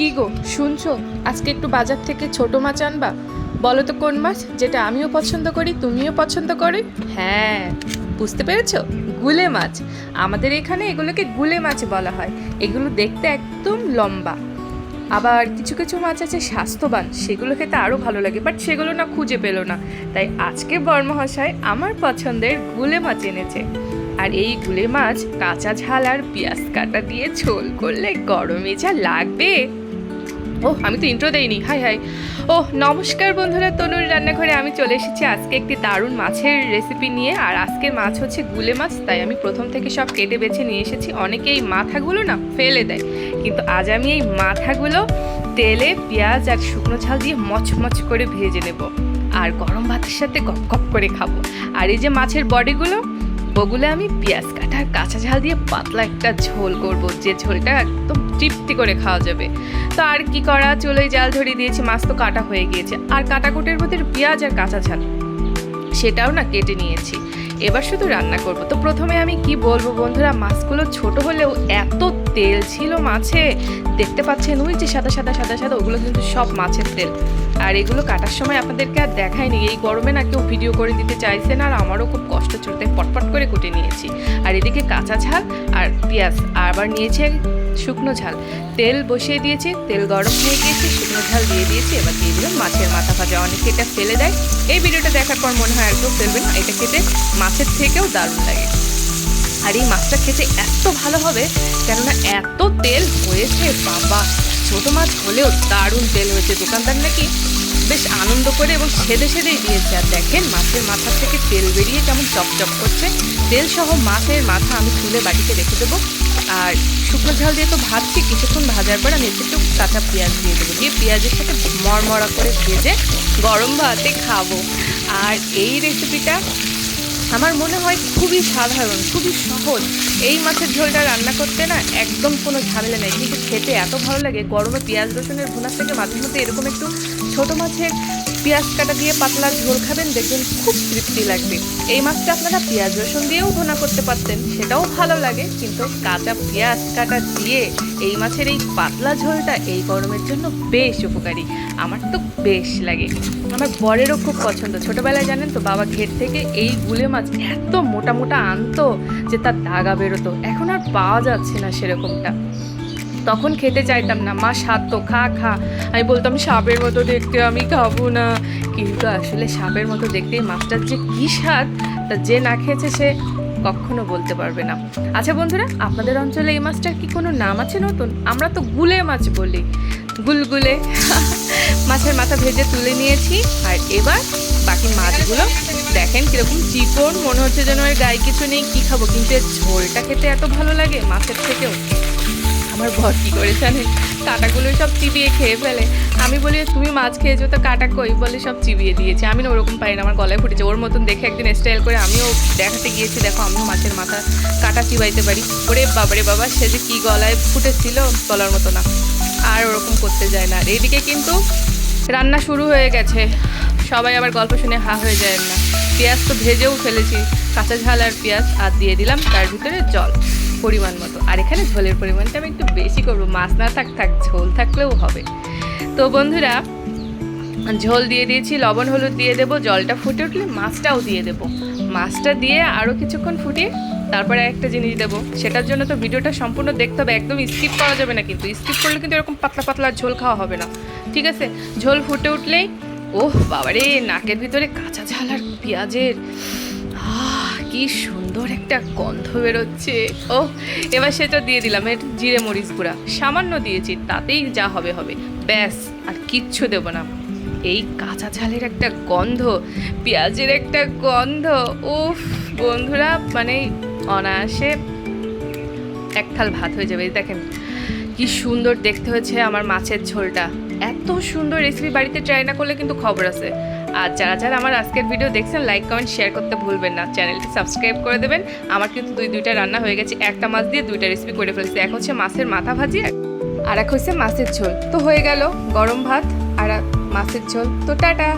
কি গো শুনছো, আজকে একটু বাজার থেকে ছোট মাছ আনবা? বলো তো কোন মাছ, যেটা আমিও পছন্দ করি তুমিও পছন্দ করো। হ্যাঁ, বুঝতে পেরেছো, গুলে মাছ। আমাদের এখানে এগুলোকে গুলে মাছ বলা হয়। এগুলো দেখতে একদম লম্বা। আবার কিছু কিছু মাছ আছে স্বাস্থ্যবান, সেগুলো খেতে আরও ভালো লাগে, বাট সেগুলো না খুঁজে পেল না। তাই আজকে বর্মহাশয় আমার পছন্দের গুলে মাছ এনেছে। আর এই গুলে মাছ কাঁচা ঝাল আর পেঁয়াজ কাটা দিয়ে ঝোল করলে গরমে যা লাগবে। আমি তো ইন্ট্রো দেইনি, হাই হাই। নমস্কার বন্ধুরা, তনুর রান্নাঘরে আমি চলে এসেছি আজকে একটি দারুণ মাছের রেসিপি নিয়ে। আর আজকের মাছ হচ্ছে গুলে মাছ, তাই আমি প্রথম থেকে সব কেটে বেছে নিয়ে এসেছি। অনেকে এই মাথাগুলো না ফেলে দেয়, কিন্তু আজ আমি এই মাথাগুলো তেলে পেঁয়াজ আর শুকনো ঝাল দিয়ে মচমচ করে ভেজে নেব, আর গরম ভাতের সাথে গপ গপ করে খাবো। আর এই যে মাছের বডিগুলো, ওগুলো আমি পেঁয়াজ কাটা আর কাঁচা ঝাল দিয়ে পাতলা একটা ঝোল করব, যে ঝোলটা একদম তৃপ্তি করে খাওয়া যাবে। তো আর কি করা, চুলোয় জাল ধরিয়ে দিয়েছি, মাছ তো কাটা হয়ে গিয়েছে। আর কাটাকুটের মধ্যে পেঁয়াজ আর কাঁচা ঝাল সেটাও না কেটে নিয়েছি। এবার শুধু রান্না করব। তো প্রথমে আমি কি বলবো বন্ধুরা, মাছগুলো ছোট হলেও এত তেল ছিল মাছে, দেখতে পাচ্ছেন ওই যে সাদা সাদা সাদা সাদা, ওগুলো কিন্তু সব মাছের তেল। আর এগুলো কাটার সময় আপনাদেরকে আর দেখায়নি, এই গরমে না কেউ ভিডিও করে দিতে চাইছে না, আর আমারও খুব কষ্ট চলতে পটপট করে কুটে নিয়েছি। আর এদিকে কাঁচা ঝাল আর পেঁয়াজ, আবার নিয়েছে শুকনো ঝাল। তেল বসিয়ে দিয়েছি, তেল গরম হয়ে গিয়েছে, শুকনো ঝাল দিয়ে দিয়েছি। এবার দিয়ে দিলাম মাছের মাথা ভাজা। অনেকে এটা ফেলে দেয়, এই ভিডিওটা দেখার পর মনে হয় আর কেউ ফেলবে না। এটা খেতে মাছের থেকেও দারুণ লাগে। আর এই মাছটা খেতে এত ভালো হবে, কেননা এত তেল হয়েছে বাবা। ছোট মাছ হলেও দারুণ তেল হয়েছে। দোকানদার নাকি বেশ আনন্দ করে এবং সেদে সেদেই দিয়েছে। আর দেখেন মাছের মাথা থেকে তেল বেরিয়ে কেমন চপচপ করছে। তেল সহ মাছের মাথা আমি তুলে বাটিতে রেখে দেবো। আর শুকনো ঝাল দিয়ে তো ভাজছি, কিছুক্ষণ ভাজার পর আমি একটু কাঁচা পেঁয়াজ দিয়ে দেবো, দিয়ে পেঁয়াজের সাথে মরমরা করে ভেজে গরম ভাতে খাবো। আর এই রেসিপিটা আমার মনে হয় খুবই সাধারণ, খুবই সহজ। এই মাছের ঝোলটা রান্না করতে না একদম কোনো ঝামেলা নেই, কিন্তু খেতে এত ভালো লাগে। গরমে পেঁয়াজ রসুনের ভুনার থেকে মাঝে মধ্যে এরকম একটু ছোটো মাছের পেঁয়াজ কাটা দিয়ে পাতলা ঝোল খাবেন, দেখবেন খুব তৃপ্তি লাগবে। এই মাছটা আপনারা পেঁয়াজ রসুন দিয়েও ভুনা করতে পারতেন, সেটাও ভালো লাগে, কিন্তু কাঁচা পেঁয়াজ কাটা দিয়ে এই মাছের এই পাতলা ঝোলটা এই গরমের জন্য বেশ উপকারী। আমার তো বেশ লাগে, আমার বরেরও খুব পছন্দ। ছোটোবেলায় জানেন তো, বাবা ঘের থেকে এই গুলে মাছ এত মোটা মোটা আনতো যে তার দাগা বেরোতো, এখন আর পাওয়া যাচ্ছে না সেরকমটা। তখন খেতে চাইতাম না, মা সাধতো খা খা, আমি বলতাম সাপের মতো দেখতে, আমি খাবো না। কিন্তু আসলে সাপের মতো দেখতে মাছটার যে কী স্বাদ, তা যে না খেয়েছে সে কখনো বলতে পারবে না। আচ্ছা বন্ধুরা, আপনাদের অঞ্চলে এই মাছটার কি কোনো নাম আছে নতুন? আমরা তো গুলে মাছ বলি, গুলগুলে। মাছের মাথা ভেজে তুলে নিয়েছি। আর এবার বাকি মাছগুলো দেখেন কিরকম চিকন, মনে হচ্ছে যেন এর গায়ে কিছু নেই। কি খাবো, কিন্তু এর ঝোলটা খেতে এত ভালো লাগে মাছের থেকেও। আমার বর কী করে জানেন, কাঁটাগুলো সব চিবিয়ে খেয়ে ফেলে। আমি বলি তুমি মাছ খেয়েছো তো কাঁটা কই, বলে সব চিবিয়ে দিয়েছে। আমি না ওরকম পারি না, আমার গলায় ফুটেছে। ওর মতন দেখে একদিন স্টাইল করে আমিও দেখাতে গিয়েছি, দেখো আমিও মাছের মাথা কাঁটা চিবাইতে পারি। ওরে বাবারে বাবা, সে যে কী গলায় ফুটেছিল বলার মতো না। আর ওরকম করতে যায় না। আর এইদিকে কিন্তু রান্না শুরু হয়ে গেছে, সবাই আবার গল্প শুনে হা হয়ে যায় না। পেঁয়াজ তো ভেজেও ফেলেছি, কাঁচা ঝাল আর পেঁয়াজ, আর দিয়ে দিলাম তার ভিতরে জল পরিমাণ মতো। আর এখানে ঝোলের পরিমাণটা আমি একটু বেশি করবো, মাছ না থাক ঝোল থাকলেও হবে। তো বন্ধুরা, ঝোল দিয়ে দিয়েছি, লবণ হলুদ দিয়ে দেবো। জলটা ফুটে উঠলে মাছটাও দিয়ে দেবো। মাছটা দিয়ে আরও কিছুক্ষণ ফুটিয়ে তারপরে একটা জিনিস দেবো, সেটার জন্য তো ভিডিওটা সম্পূর্ণ দেখতে হবে, একদম স্কিপ করা যাবে না। কিন্তু স্কিপ করলে কিন্তু এরকম পাতলা পাতলা ঝোল খাওয়া হবে না, ঠিক আছে? ঝোল ফুটে উঠলেই বাবারে, নাকের ভিতরে কাঁচা ঝাল আর পেঁয়াজের কি সুন্দর একটা গন্ধ বেরোচ্ছে। এবার সেটা দিয়ে দিলাম। একটু জিরে মরিচ গুঁড়া সামান্য দিয়েছি, তাতেই যা হবে হবে, ব্যাস আর কিচ্ছু দেবো না। এই কাঁচা ঝালের একটা গন্ধ, পেঁয়াজের একটা গন্ধ, বন্ধুরা, মানে অনায়াসে এক থাল ভাত হয়ে যাবে। দেখেন কি সুন্দর দেখতে হয়েছে আমার মাছের ঝোলটা। এত সুন্দর রেসিপি বাড়িতে ট্রাই না করলে কিন্তু খবর আছে। আর যারা যারা আমার আজকের ভিডিও দেখছেন, লাইক কমেন্ট শেয়ার করতে ভুলবেন না, চ্যানেলটি সাবস্ক্রাইব করে দেবেন। আমার কিন্তু দুইটা রান্না হয়ে গেছে, একটা মাছ দিয়ে দুইটা রেসিপি করে ফেলছি। এক হচ্ছে মাছের মাথা ভাজি, আর এক হচ্ছে মাছের ঝোল। তো হয়ে গেল গরম ভাত আর মাছের ঝোল। তো টাটা।